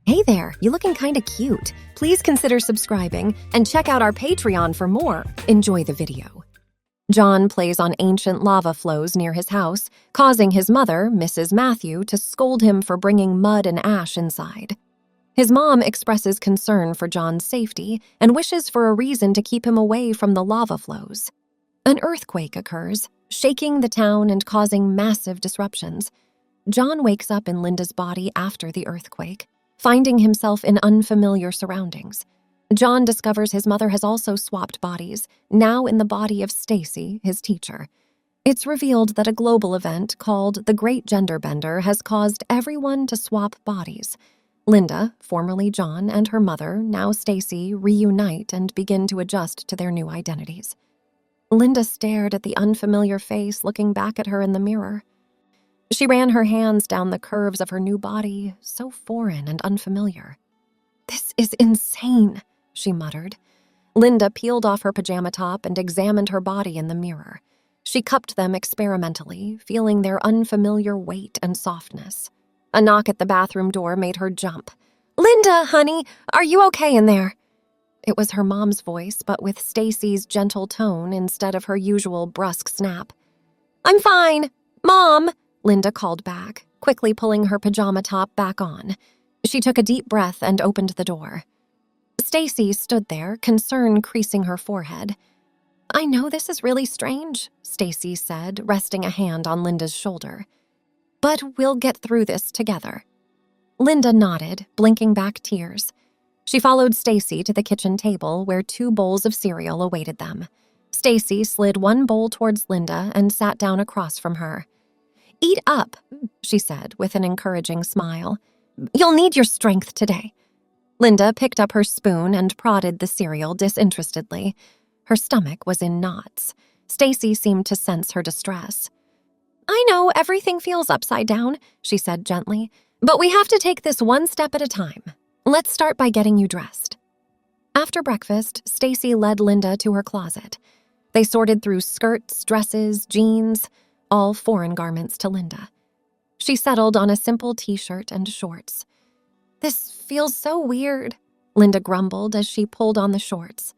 Hey there, you looking kinda cute. Please consider subscribing and check out our Patreon for more. Enjoy the video. John plays on ancient lava flows near his house, causing his mother, Mrs. Matthew, to scold him for bringing mud and ash inside. His mom expresses concern for John's safety and wishes for a reason to keep him away from the lava flows. An earthquake occurs, shaking the town and causing massive disruptions. John wakes up in Linda's body after the earthquake, finding himself in unfamiliar surroundings. John discovers his mother has also swapped bodies, now in the body of Stacy, his teacher. It's revealed that a global event called the Great Gender Bender has caused everyone to swap bodies. Linda, formerly John, and her mother, now Stacy, reunite and begin to adjust to their new identities. Linda stared at the unfamiliar face looking back at her in the mirror. She ran her hands down the curves of her new body, so foreign and unfamiliar. "This is insane," she muttered. Linda peeled off her pajama top and examined her body in the mirror. She cupped them experimentally, feeling their unfamiliar weight and softness. A knock at the bathroom door made her jump. "Linda, honey, are you okay in there?" It was her mom's voice, but with Stacy's gentle tone instead of her usual brusque snap. "I'm fine. Mom!" Linda called back, quickly pulling her pajama top back on. She took a deep breath and opened the door. Stacy stood there, concern creasing her forehead. "I know this is really strange," Stacy said, resting a hand on Linda's shoulder. "But we'll get through this together." Linda nodded, blinking back tears. She followed Stacy to the kitchen table where 2 bowls of cereal awaited them. Stacy slid one bowl towards Linda and sat down across from her. "Eat up," she said with an encouraging smile. "You'll need your strength today." Linda picked up her spoon and prodded the cereal disinterestedly. Her stomach was in knots. Stacy seemed to sense her distress. "I know everything feels upside down," she said gently, "but we have to take this one step at a time. Let's start by getting you dressed." After breakfast, Stacy led Linda to her closet. They sorted through skirts, dresses, jeans, all foreign garments to Linda. She settled on a simple t-shirt and shorts. "This feels so weird," Linda grumbled as she pulled on the shorts.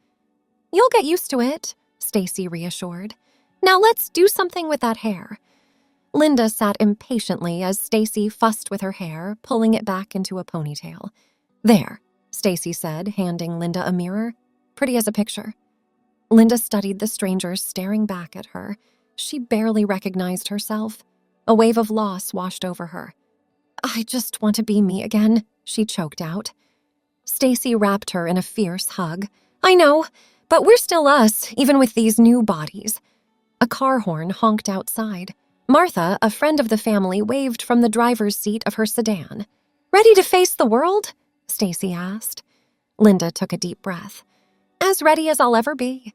"You'll get used to it," Stacy reassured. "Now let's do something with that hair." Linda sat impatiently as Stacy fussed with her hair, pulling it back into a ponytail. "There," Stacy said, handing Linda a mirror. "Pretty as a picture." Linda studied the strangers staring back at her. She barely recognized herself. A wave of loss washed over her. "I just want to be me again," she choked out. Stacy wrapped her in a fierce hug. "I know, but we're still us, even with these new bodies." A car horn honked outside. Martha, a friend of the family, waved from the driver's seat of her sedan. "Ready to face the world?" Stacy asked. Linda took a deep breath. "As ready as I'll ever be."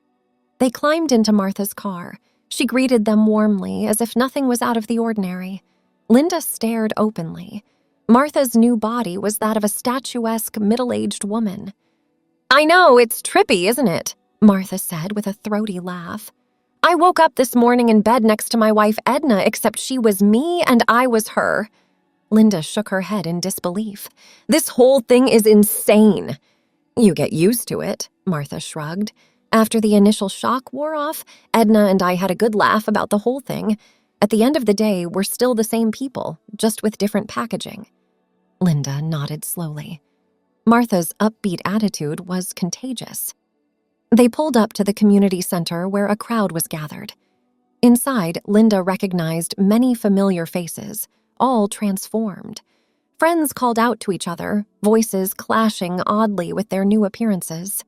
They climbed into Martha's car. She greeted them warmly, as if nothing was out of the ordinary. Linda stared openly. Martha's new body was that of a statuesque, middle-aged woman. "I know, it's trippy, isn't it?" Martha said with a throaty laugh. "I woke up this morning in bed next to my wife Edna, except she was me and I was her." Linda shook her head in disbelief. "This whole thing is insane." "You get used to it," Martha shrugged. "After the initial shock wore off, Edna and I had a good laugh about the whole thing. At the end of the day, we're still the same people, just with different packaging." Linda nodded slowly. Martha's upbeat attitude was contagious. They pulled up to the community center where a crowd was gathered. Inside, Linda recognized many familiar faces, all transformed. Friends called out to each other, voices clashing oddly with their new appearances.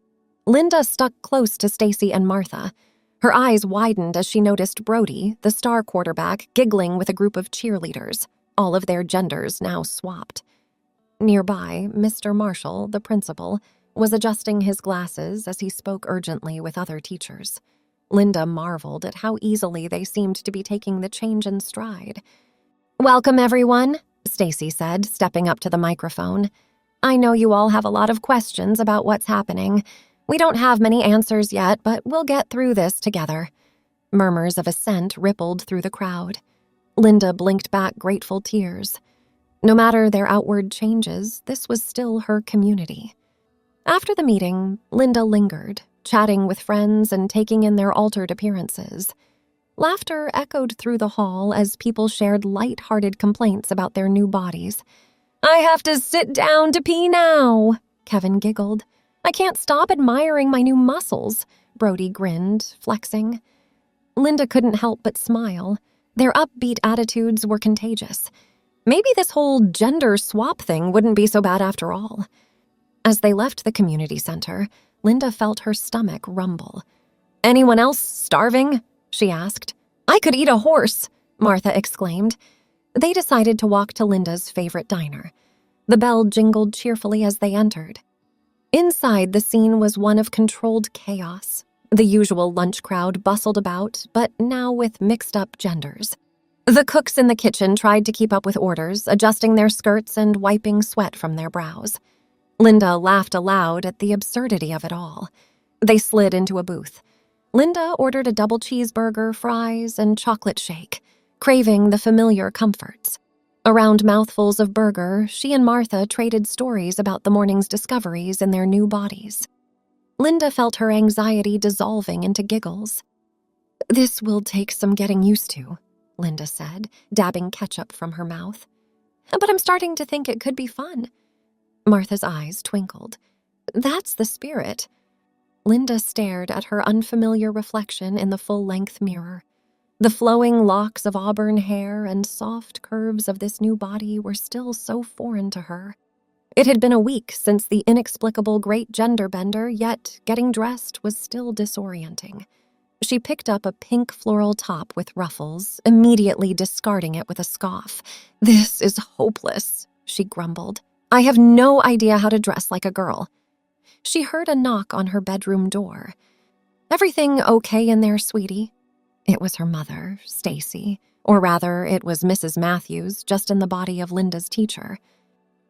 Linda stuck close to Stacy and Martha. Her eyes widened as she noticed Brody, the star quarterback, giggling with a group of cheerleaders, all of their genders now swapped. Nearby, Mr. Marshall, the principal, was adjusting his glasses as he spoke urgently with other teachers. Linda marveled at how easily they seemed to be taking the change in stride. "Welcome, everyone," Stacy said, stepping up to the microphone. "I know you all have a lot of questions about what's happening. We don't have many answers yet, but we'll get through this together." Murmurs of assent rippled through the crowd. Linda blinked back grateful tears. No matter their outward changes, this was still her community. After the meeting, Linda lingered, chatting with friends and taking in their altered appearances. Laughter echoed through the hall as people shared light-hearted complaints about their new bodies. "I have to sit down to pee now," Kevin giggled. "I can't stop admiring my new muscles," Brody grinned, flexing. Linda couldn't help but smile. Their upbeat attitudes were contagious. Maybe this whole gender swap thing wouldn't be so bad after all. As they left the community center, Linda felt her stomach rumble. "Anyone else starving?" she asked. "I could eat a horse," Martha exclaimed. They decided to walk to Linda's favorite diner. The bell jingled cheerfully as they entered. Inside, the scene was one of controlled chaos. The usual lunch crowd bustled about, but now with mixed-up genders. The cooks in the kitchen tried to keep up with orders, adjusting their skirts and wiping sweat from their brows. Linda laughed aloud at the absurdity of it all. They slid into a booth. Linda ordered a double cheeseburger, fries, and chocolate shake, craving the familiar comforts. Around mouthfuls of burger, she and Martha traded stories about the morning's discoveries in their new bodies. Linda felt her anxiety dissolving into giggles. "This will take some getting used to," Linda said, dabbing ketchup from her mouth. "But I'm starting to think it could be fun." Martha's eyes twinkled. "That's the spirit." Linda stared at her unfamiliar reflection in the full-length mirror. The flowing locks of auburn hair and soft curves of this new body were still so foreign to her. It had been a week since the inexplicable great gender bender, yet getting dressed was still disorienting. She picked up a pink floral top with ruffles, immediately discarding it with a scoff. "This is hopeless," she grumbled. "I have no idea how to dress like a girl." She heard a knock on her bedroom door. "Everything okay in there, sweetie?" It was her mother, Stacy, or rather, it was Mrs. Matthews, just in the body of Linda's teacher.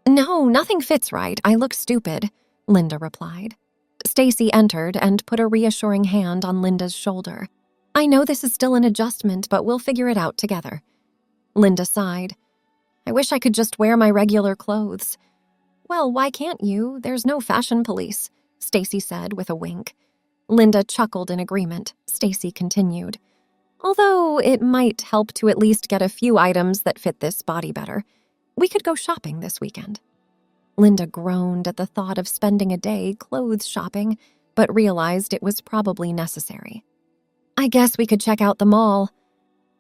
"No, nothing fits right. I look stupid," Linda replied. Stacy entered and put a reassuring hand on Linda's shoulder. "I know this is still an adjustment, but we'll figure it out together." Linda sighed. "I wish I could just wear my regular clothes." "Well, why can't you? There's no fashion police," Stacy said with a wink. Linda chuckled in agreement. Stacy continued. "Although it might help to at least get a few items that fit this body better. We could go shopping this weekend." Linda groaned at the thought of spending a day clothes shopping, but realized it was probably necessary. "I guess we could check out the mall."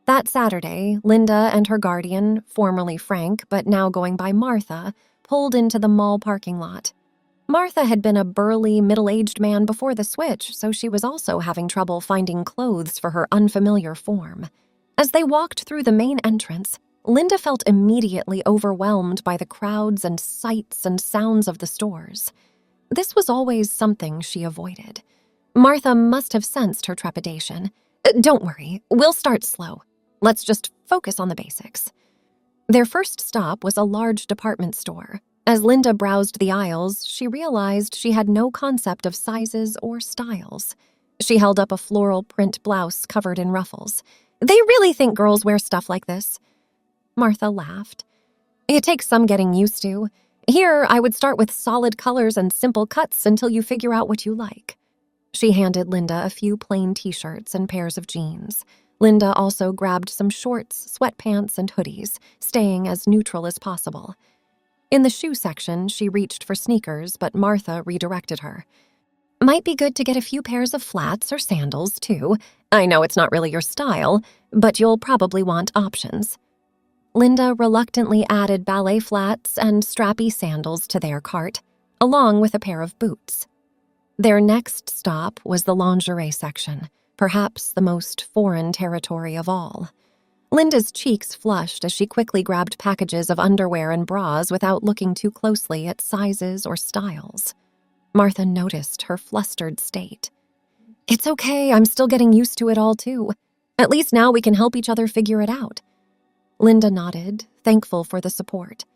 That Saturday, Linda and her guardian, formerly Frank but now going by Martha, pulled into the mall parking lot. Martha had been a burly, middle-aged man before the switch, so she was also having trouble finding clothes for her unfamiliar form. As they walked through the main entrance, Linda felt immediately overwhelmed by the crowds and sights and sounds of the stores. This was always something she avoided. Martha must have sensed her trepidation. "Don't worry, we'll start slow. Let's just focus on the basics." Their first stop was a large department store. As Linda browsed the aisles, she realized she had no concept of sizes or styles. She held up a floral print blouse covered in ruffles. "They really think girls wear stuff like this?" Martha laughed. "It takes some getting used to. Here, I would start with solid colors and simple cuts until you figure out what you like." She handed Linda a few plain t-shirts and pairs of jeans. Linda also grabbed some shorts, sweatpants, and hoodies, staying as neutral as possible. In the shoe section, she reached for sneakers, but Martha redirected her. "Might be good to get a few pairs of flats or sandals, too. I know it's not really your style, but you'll probably want options." Linda reluctantly added ballet flats and strappy sandals to their cart, along with a pair of boots. Their next stop was the lingerie section, perhaps the most foreign territory of all. Linda's cheeks flushed as she quickly grabbed packages of underwear and bras without looking too closely at sizes or styles. Martha noticed her flustered state. "It's okay, I'm still getting used to it all too. At least now we can help each other figure it out." Linda nodded, thankful for the support.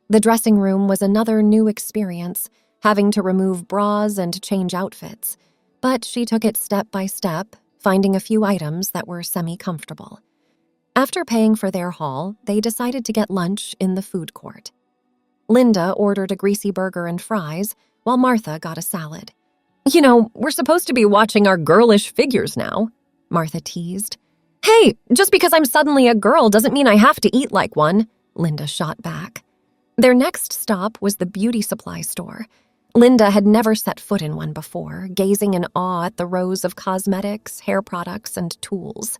The dressing room was another new experience, having to remove bras and change outfits, but she took it step by step, finding a few items that were semi-comfortable. After paying for their haul, they decided to get lunch in the food court. Linda ordered a greasy burger and fries, while Martha got a salad. "You know, we're supposed to be watching our girlish figures now," Martha teased. "Hey, just because I'm suddenly a girl doesn't mean I have to eat like one," Linda shot back. Their next stop was the beauty supply store. Linda had never set foot in one before, gazing in awe at the rows of cosmetics, hair products, and tools.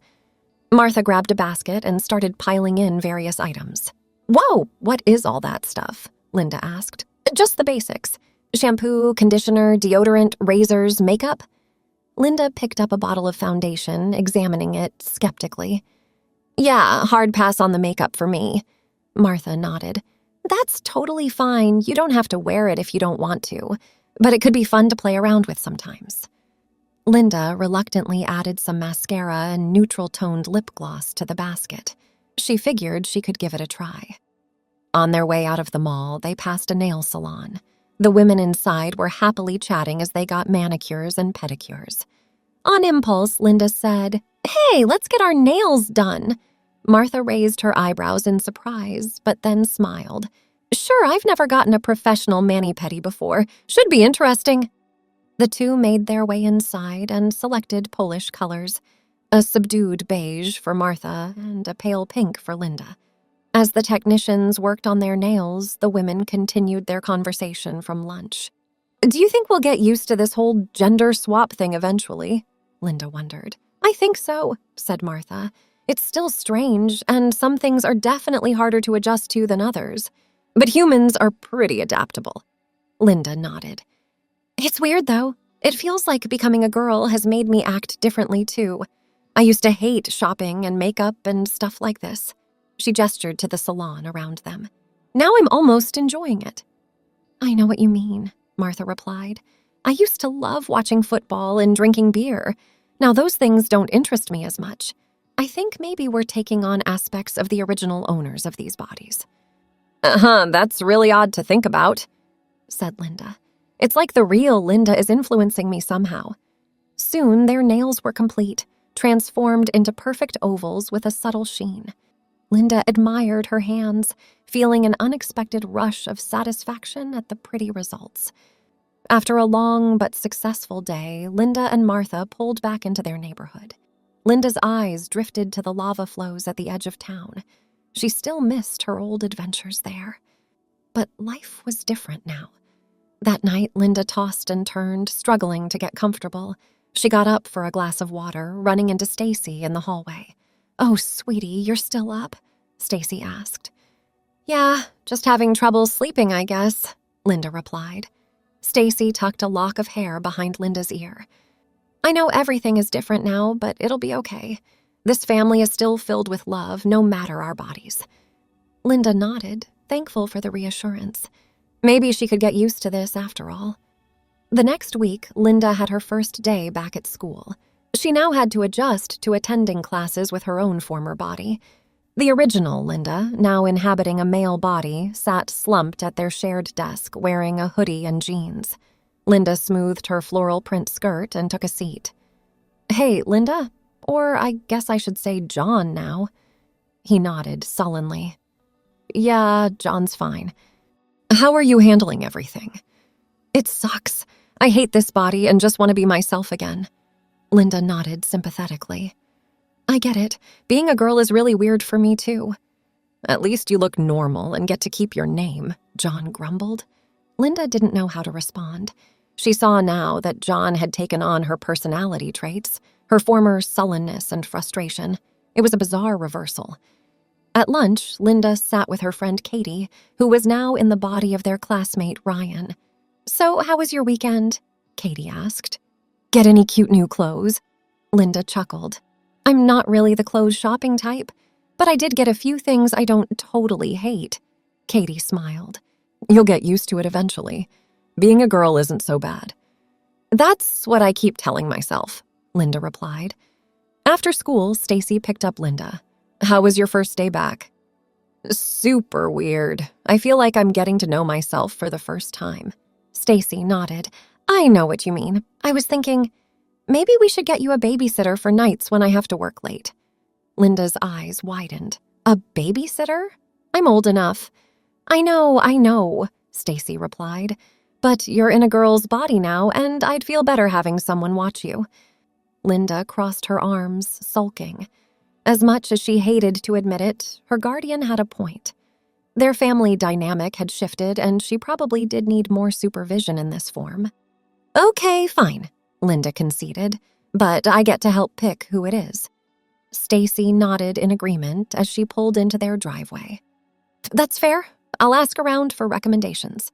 Martha grabbed a basket and started piling in various items. "Whoa, what is all that stuff?" Linda asked. "Just the basics. Shampoo, conditioner, deodorant, razors, makeup." Linda picked up a bottle of foundation, examining it skeptically. "Yeah, hard pass on the makeup for me." Martha nodded. "That's totally fine. You don't have to wear it if you don't want to, but it could be fun to play around with sometimes." Linda reluctantly added some mascara and neutral-toned lip gloss to the basket. She figured she could give it a try. On their way out of the mall, they passed a nail salon. The women inside were happily chatting as they got manicures and pedicures. On impulse, Linda said, "Hey, let's get our nails done." Martha raised her eyebrows in surprise, but then smiled. "Sure, I've never gotten a professional mani-pedi before. Should be interesting." The two made their way inside and selected Polish colors, a subdued beige for Martha and a pale pink for Linda. As the technicians worked on their nails, the women continued their conversation from lunch. "Do you think we'll get used to this whole gender swap thing eventually?" Linda wondered. "I think so," said Martha. "It's still strange, and some things are definitely harder to adjust to than others. But humans are pretty adaptable." Linda nodded. "It's weird, though. It feels like becoming a girl has made me act differently, too. I used to hate shopping and makeup and stuff like this." She gestured to the salon around them. "Now I'm almost enjoying it." "I know what you mean," Martha replied. "I used to love watching football and drinking beer. Now those things don't interest me as much. I think maybe we're taking on aspects of the original owners of these bodies." That's really odd to think about," said Linda. "It's like the real Linda is influencing me somehow." Soon their nails were complete, transformed into perfect ovals with a subtle sheen. Linda admired her hands, feeling an unexpected rush of satisfaction at the pretty results. After a long but successful day, Linda and Martha pulled back into their neighborhood. Linda's eyes drifted to the lava flows at the edge of town. She still missed her old adventures there. But life was different now. That night, Linda tossed and turned, struggling to get comfortable. She got up for a glass of water, running into Stacy in the hallway. "Oh, sweetie, you're still up?" Stacy asked. "Yeah, just having trouble sleeping, I guess," Linda replied. Stacy tucked a lock of hair behind Linda's ear. "I know everything is different now, but it'll be okay. This family is still filled with love, no matter our bodies." Linda nodded, thankful for the reassurance. Maybe she could get used to this after all. The next week, Linda had her first day back at school. She now had to adjust to attending classes with her own former body. The original Linda, now inhabiting a male body, sat slumped at their shared desk, wearing a hoodie and jeans. Linda smoothed her floral print skirt and took a seat. "Hey, Linda? Or I guess I should say John now." He nodded sullenly. "Yeah, John's fine. How are you handling everything?" "It sucks. I hate this body and just want to be myself again." Linda nodded sympathetically. "I get it. Being a girl is really weird for me, too." "At least you look normal and get to keep your name," John grumbled. Linda didn't know how to respond. She saw now that John had taken on her personality traits, her former sullenness and frustration. It was a bizarre reversal. At lunch, Linda sat with her friend Katie, who was now in the body of their classmate Ryan. "So, how was your weekend?" Katie asked. "Get any cute new clothes?" Linda chuckled. "I'm not really the clothes shopping type, but I did get a few things I don't totally hate." Katie smiled. "You'll get used to it eventually. Being a girl isn't so bad." "That's what I keep telling myself," Linda replied. After school, Stacy picked up Linda. "How was your first day back?" "Super weird. I feel like I'm getting to know myself for the first time." Stacy nodded. "I know what you mean. I was thinking, maybe we should get you a babysitter for nights when I have to work late." Linda's eyes widened. A babysitter? I'm old enough. I know, Stacy replied. But you're in a girl's body now, and I'd feel better having someone watch you. Linda crossed her arms, sulking. As much as she hated to admit it, her guardian had a point. Their family dynamic had shifted, and she probably did need more supervision in this form. Okay, fine, Linda conceded, but I get to help pick who it is. Stacy nodded in agreement as she pulled into their driveway. That's fair. I'll ask around for recommendations.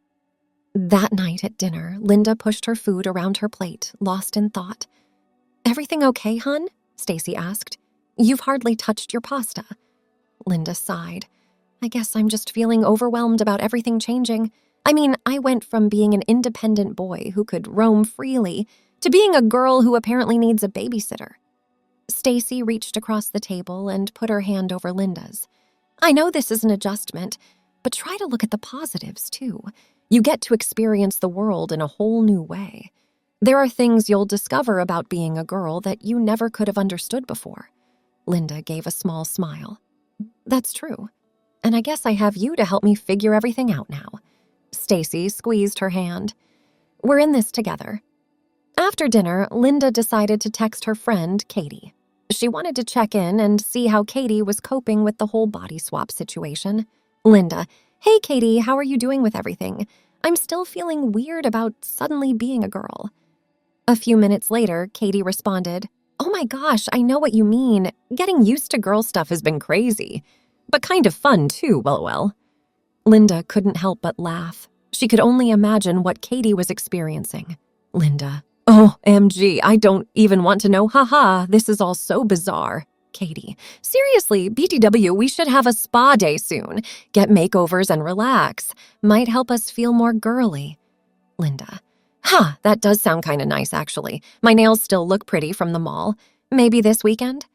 That night at dinner, Linda pushed her food around her plate, lost in thought. Everything okay, hun? Stacy asked. You've hardly touched your pasta. Linda sighed. I guess I'm just feeling overwhelmed about everything changing. I mean, I went from being an independent boy who could roam freely to being a girl who apparently needs a babysitter. Stacy reached across the table and put her hand over Linda's. I know this is an adjustment, but try to look at the positives, too. You get to experience the world in a whole new way. There are things you'll discover about being a girl that you never could have understood before. Linda gave a small smile. That's true. And I guess I have you to help me figure everything out now. Stacy squeezed her hand. We're in this together. After dinner, Linda decided to text her friend, Katie. She wanted to check in and see how Katie was coping with the whole body swap situation. Linda, hey Katie, how are you doing with everything? I'm still feeling weird about suddenly being a girl. A few minutes later, Katie responded, Oh my gosh, I know what you mean. Getting used to girl stuff has been crazy. But kind of fun too, well. Linda couldn't help but laugh. She could only imagine what Katie was experiencing. Linda, oh, MG, I don't even want to know, haha, this is all so bizarre. Katie, seriously, BTW, we should have a spa day soon. Get makeovers and relax. Might help us feel more girly. Linda, that does sound kind of nice, actually. My nails still look pretty from the mall. Maybe this weekend?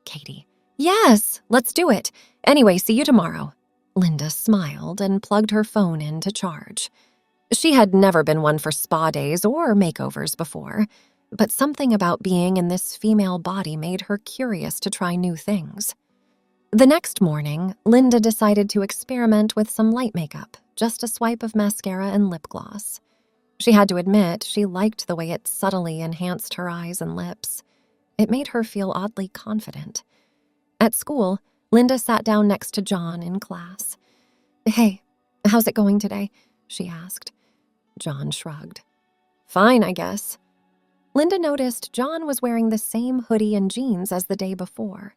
Katie, yes, let's do it. Anyway, see you tomorrow. Linda smiled and plugged her phone in to charge. She had never been one for spa days or makeovers before, but something about being in this female body made her curious to try new things. The next morning, Linda decided to experiment with some light makeup, just a swipe of mascara and lip gloss. She had to admit she liked the way it subtly enhanced her eyes and lips. It made her feel oddly confident. At school, Linda sat down next to John in class. Hey, how's it going today? She asked. John shrugged. Fine, I guess. Linda noticed John was wearing the same hoodie and jeans as the day before.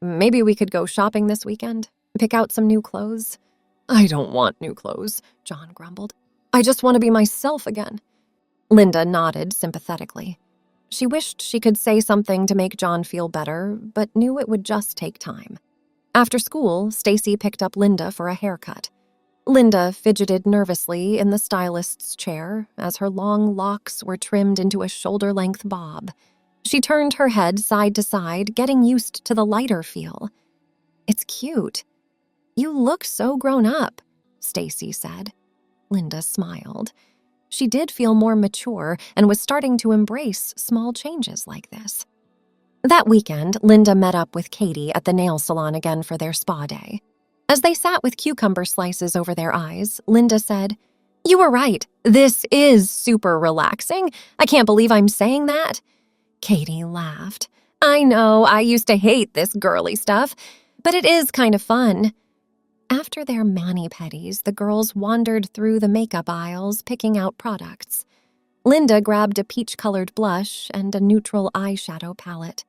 Maybe we could go shopping this weekend? Pick out some new clothes? I don't want new clothes, John grumbled. I just want to be myself again. Linda nodded sympathetically. She wished she could say something to make John feel better, but knew it would just take time. After school, Stacy picked up Linda for a haircut. Linda fidgeted nervously in the stylist's chair as her long locks were trimmed into a shoulder-length bob. She turned her head side to side, getting used to the lighter feel. It's cute. You look so grown up, Stacy said. Linda smiled. She did feel more mature and was starting to embrace small changes like this. That weekend, Linda met up with Katie at the nail salon again for their spa day. As they sat with cucumber slices over their eyes, Linda said, You were right. This is super relaxing. I can't believe I'm saying that. Katie laughed. I know, I used to hate this girly stuff, but it is kind of fun. After their mani-pedis, the girls wandered through the makeup aisles, picking out products. Linda grabbed a peach-colored blush and a neutral eyeshadow palette.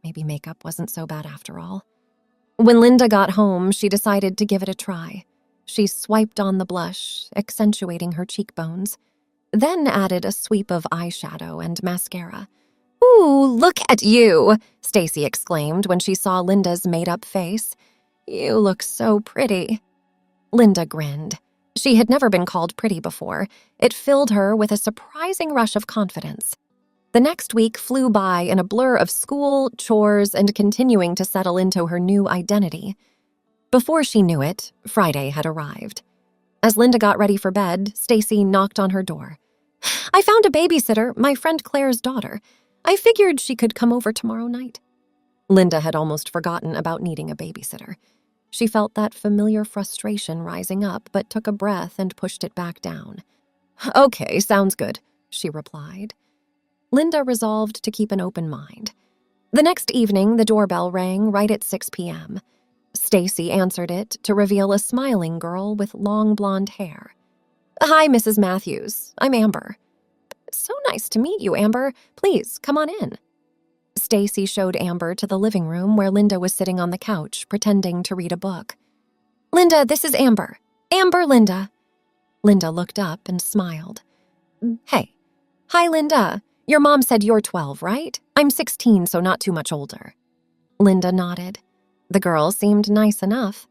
Maybe makeup wasn't so bad after all. When Linda got home, she decided to give it a try. She swiped on the blush, accentuating her cheekbones, then added a sweep of eyeshadow and mascara. Ooh, look at you, Stacy exclaimed when she saw Linda's made-up face. You look so pretty. Linda grinned. She had never been called pretty before. It filled her with a surprising rush of confidence. The next week flew by in a blur of school, chores, and continuing to settle into her new identity. Before she knew it, Friday had arrived. As Linda got ready for bed, Stacy knocked on her door. I found a babysitter, my friend Claire's daughter. I figured she could come over tomorrow night. Linda had almost forgotten about needing a babysitter. She felt that familiar frustration rising up, but took a breath and pushed it back down. "Okay, sounds good," she replied. Linda resolved to keep an open mind. The next evening, the doorbell rang right at 6 p.m. Stacy answered it to reveal a smiling girl with long blonde hair. "Hi, Mrs. Matthews. I'm Amber." "So nice to meet you, Amber. Please, come on in." Stacy showed Amber to the living room where Linda was sitting on the couch, pretending to read a book. "Linda, this is Amber. Amber, Linda." Linda looked up and smiled. "Hey." "Hi, Linda. Your mom said you're 12, right? I'm 16, so not too much older." Linda nodded. The girl seemed nice enough.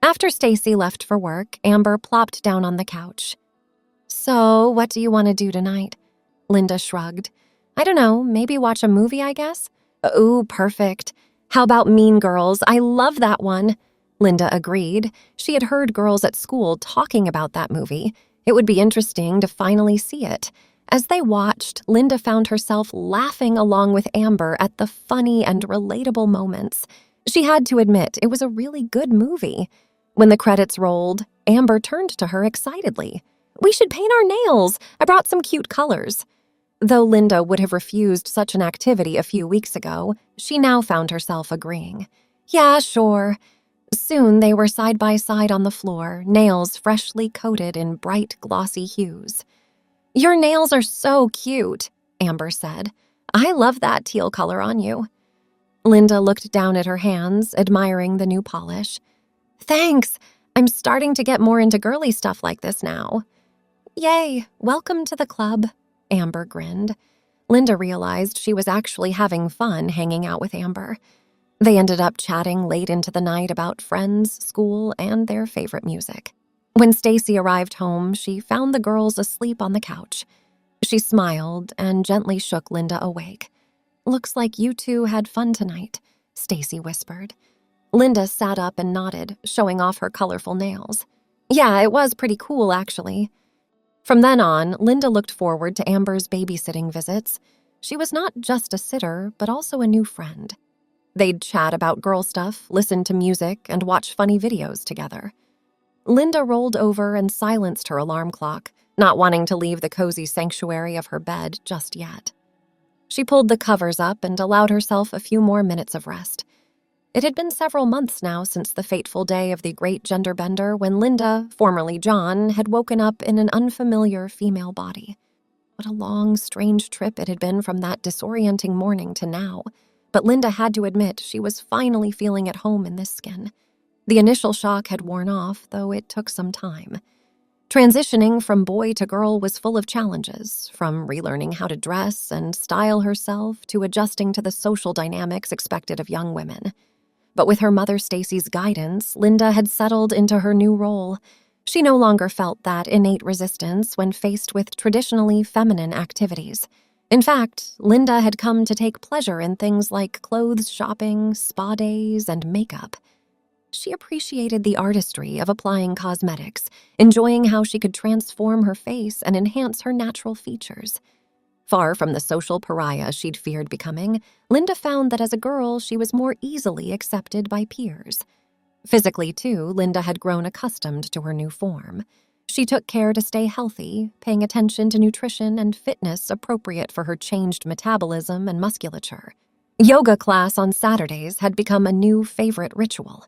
After Stacy left for work, Amber plopped down on the couch. "So, what do you want to do tonight?" Linda shrugged. "I don't know, maybe watch a movie, I guess?" "Ooh, perfect. How about Mean Girls? I love that one." Linda agreed. She had heard girls at school talking about that movie. It would be interesting to finally see it. As they watched, Linda found herself laughing along with Amber at the funny and relatable moments. She had to admit it was a really good movie. When the credits rolled, Amber turned to her excitedly. "We should paint our nails. I brought some cute colors." Though Linda would have refused such an activity a few weeks ago, she now found herself agreeing. "Yeah, sure." Soon they were side by side on the floor, nails freshly coated in bright, glossy hues. "Your nails are so cute," Amber said. "I love that teal color on you." Linda looked down at her hands, admiring the new polish. "Thanks. I'm starting to get more into girly stuff like this now." "Yay, welcome to the club," Amber grinned. Linda realized she was actually having fun hanging out with Amber. They ended up chatting late into the night about friends, school, and their favorite music. When Stacy arrived home, she found the girls asleep on the couch. She smiled and gently shook Linda awake. "Looks like you two had fun tonight," Stacy whispered. Linda sat up and nodded, showing off her colorful nails. "Yeah, it was pretty cool, actually." From then on, Linda looked forward to Amber's babysitting visits. She was not just a sitter, but also a new friend. They'd chat about girl stuff, listen to music, and watch funny videos together. Linda rolled over and silenced her alarm clock, not wanting to leave the cozy sanctuary of her bed just yet. She pulled the covers up and allowed herself a few more minutes of rest. It had been several months now since the fateful day of the great gender bender when Linda, formerly John, had woken up in an unfamiliar female body. What a long, strange trip it had been from that disorienting morning to now. But Linda had to admit she was finally feeling at home in this skin. The initial shock had worn off, though it took some time. Transitioning from boy to girl was full of challenges, from relearning how to dress and style herself to adjusting to the social dynamics expected of young women. But with her mother Stacy's guidance, Linda had settled into her new role. She no longer felt that innate resistance when faced with traditionally feminine activities. In fact, Linda had come to take pleasure in things like clothes shopping, spa days, and makeup. She appreciated the artistry of applying cosmetics, enjoying how she could transform her face and enhance her natural features. Far from the social pariah she'd feared becoming, Linda found that as a girl she was more easily accepted by peers. Physically, too, Linda had grown accustomed to her new form. She took care to stay healthy, paying attention to nutrition and fitness appropriate for her changed metabolism and musculature. Yoga class on Saturdays had become a new favorite ritual.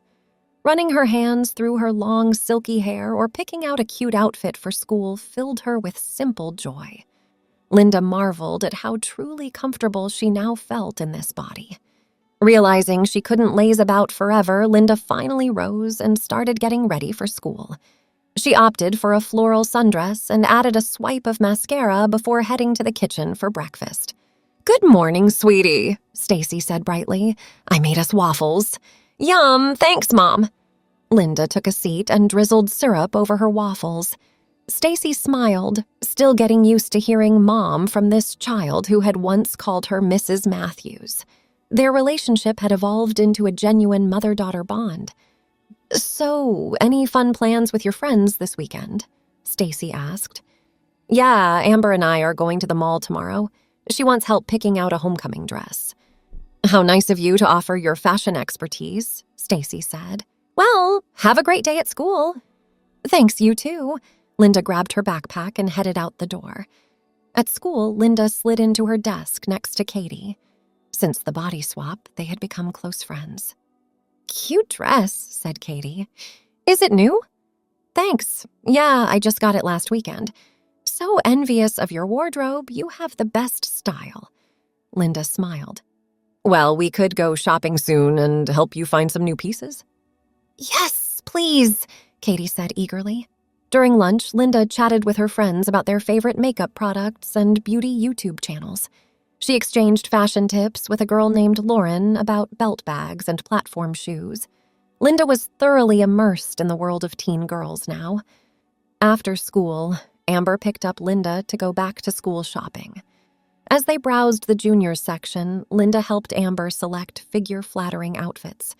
Running her hands through her long, silky hair or picking out a cute outfit for school filled her with simple joy. Linda marveled at how truly comfortable she now felt in this body. Realizing she couldn't laze about forever, Linda finally rose and started getting ready for school. She opted for a floral sundress and added a swipe of mascara before heading to the kitchen for breakfast. "Good morning, sweetie," Stacy said brightly. "I made us waffles." "Yum, thanks, Mom." Linda took a seat and drizzled syrup over her waffles. Stacy smiled, still getting used to hearing Mom from this child who had once called her Mrs. Matthews. Their relationship had evolved into a genuine mother-daughter bond. "So, any fun plans with your friends this weekend?" Stacy asked. "Yeah, Amber and I are going to the mall tomorrow. She wants help picking out a homecoming dress." "How nice of you to offer your fashion expertise," Stacy said. "Well, have a great day at school." "Thanks, you too." Linda grabbed her backpack and headed out the door. At school, Linda slid into her desk next to Katie. Since the body swap, they had become close friends. "Cute dress," said Katie. "Is it new?" "Thanks. Yeah, I just got it last weekend. So envious of your wardrobe, you have the best style." Linda smiled. "Well, we could go shopping soon and help you find some new pieces." "Yes, please," Katie said eagerly. During lunch, Linda chatted with her friends about their favorite makeup products and beauty YouTube channels. She exchanged fashion tips with a girl named Lauren about belt bags and platform shoes. Linda was thoroughly immersed in the world of teen girls now. After school, Amber picked up Linda to go back to school shopping. As they browsed the juniors section, Linda helped Amber select figure-flattering outfits.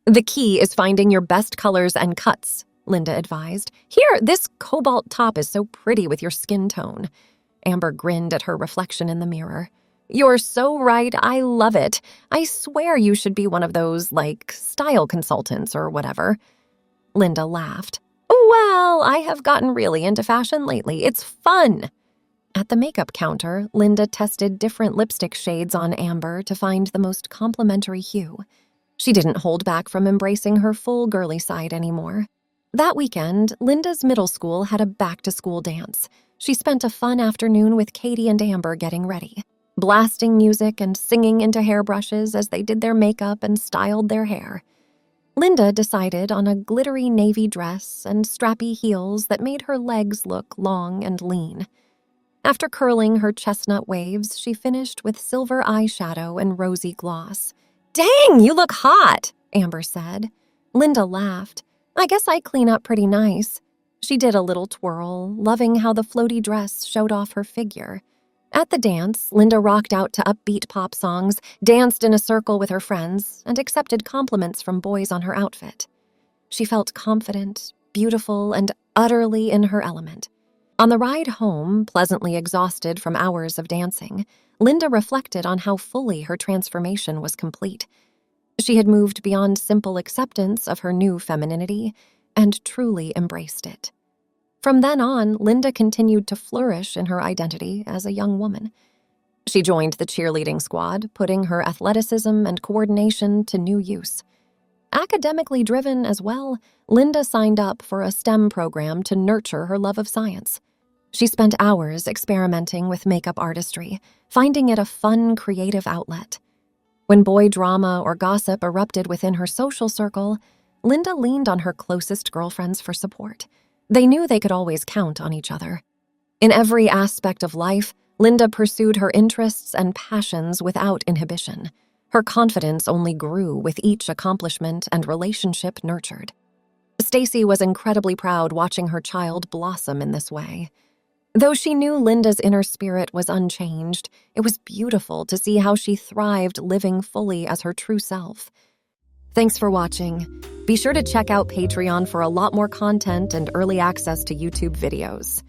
"The key is finding your best colors and cuts," Linda advised. "Here, this cobalt top is so pretty with your skin tone." Amber grinned at her reflection in the mirror. "You're so right, I love it. I swear you should be one of those, style consultants or whatever." Linda laughed. "Well, I have gotten really into fashion lately. It's fun." At the makeup counter, Linda tested different lipstick shades on Amber to find the most complimentary hue. She didn't hold back from embracing her full girly side anymore. That weekend, Linda's middle school had a back-to-school dance. She spent a fun afternoon with Katie and Amber getting ready, blasting music and singing into hairbrushes as they did their makeup and styled their hair. Linda decided on a glittery navy dress and strappy heels that made her legs look long and lean. After curling her chestnut waves, she finished with silver eyeshadow and rosy gloss. "Dang, you look hot," Amber said. Linda laughed. "I guess I clean up pretty nice." She did a little twirl, loving how the floaty dress showed off her figure. At the dance, Linda rocked out to upbeat pop songs, danced in a circle with her friends, and accepted compliments from boys on her outfit. She felt confident, beautiful, and utterly in her element. On the ride home, pleasantly exhausted from hours of dancing, Linda reflected on how fully her transformation was complete. She had moved beyond simple acceptance of her new femininity and truly embraced it. From then on, Linda continued to flourish in her identity as a young woman. She joined the cheerleading squad, putting her athleticism and coordination to new use. Academically driven as well, Linda signed up for a STEM program to nurture her love of science. She spent hours experimenting with makeup artistry, finding it a fun, creative outlet. When boy drama or gossip erupted within her social circle, Linda leaned on her closest girlfriends for support. They knew they could always count on each other. In every aspect of life, Linda pursued her interests and passions without inhibition. Her confidence only grew with each accomplishment and relationship nurtured. Stacy was incredibly proud watching her child blossom in this way. Though she knew Linda's inner spirit was unchanged, it was beautiful to see how she thrived living fully as her true self. Thanks for watching. Be sure to check out Patreon for a lot more content and early access to YouTube videos.